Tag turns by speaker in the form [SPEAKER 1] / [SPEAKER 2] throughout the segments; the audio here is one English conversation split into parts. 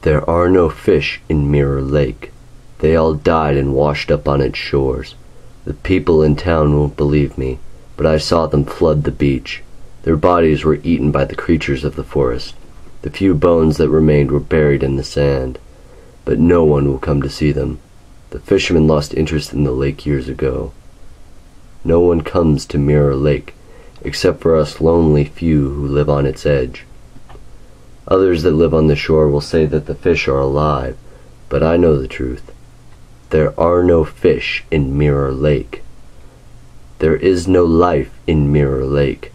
[SPEAKER 1] There are no fish in Mirror Lake. They all died and washed up on its shores. The people in town won't believe me, but I saw them flood the beach. Their bodies were eaten by the creatures of the forest. The few bones that remained were buried in the sand, but no one will come to see them. The fishermen lost interest in the lake years ago. No one comes to Mirror Lake, except for us lonely few who live on its edge. Others that live on the shore will say that the fish are alive, but I know the truth. There are no fish in Mirror Lake. There is no life in Mirror Lake.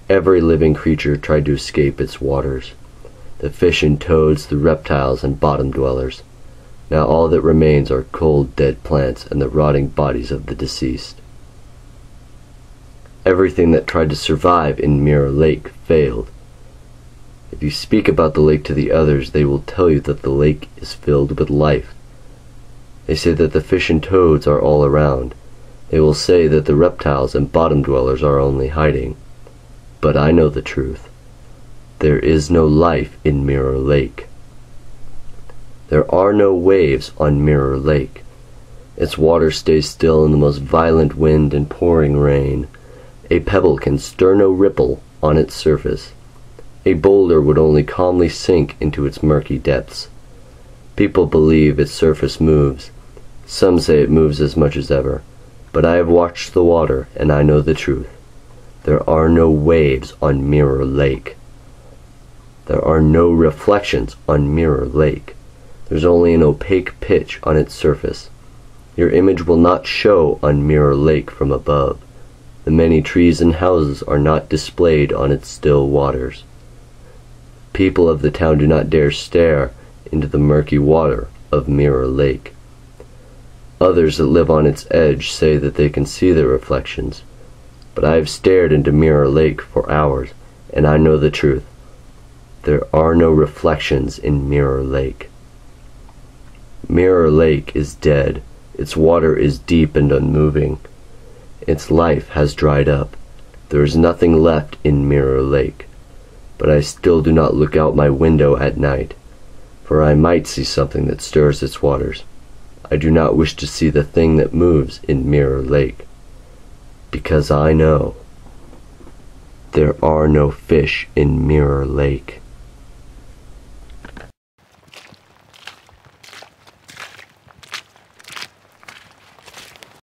[SPEAKER 1] Every living creature tried to escape its waters. The fish and toads, the reptiles and bottom dwellers. Now all that remains are cold, dead plants and the rotting bodies of the deceased. Everything that tried to survive in Mirror Lake failed. If you speak about the lake to the others, they will tell you that the lake is filled with life. They say that the fish and toads are all around. They will say that the reptiles and bottom dwellers are only hiding. But I know the truth. There is no life in Mirror Lake. There are no waves on Mirror Lake. Its water stays still in the most violent wind and pouring rain. A pebble can stir no ripple on its surface. A boulder would only calmly sink into its murky depths. People believe its surface moves. Some say it moves as much as ever, but I have watched the water and I know the truth. There are no waves on Mirror Lake. There are no reflections on Mirror Lake. There's only an opaque pitch on its surface. Your image will not show on Mirror Lake from above. The many trees and houses are not displayed on its still waters. People of the town do not dare stare into the murky water of Mirror Lake. Others that live on its edge say that they can see the reflections, but I have stared into Mirror Lake for hours, and I know the truth. There are no reflections in Mirror Lake. Mirror Lake is dead. Its water is deep and unmoving. Its life has dried up. There is nothing left in Mirror Lake. But I still do not look out my window at night, for I might see something that stirs its waters. I do not wish to see the thing that moves in Mirror Lake, because I know there are no fish in Mirror Lake.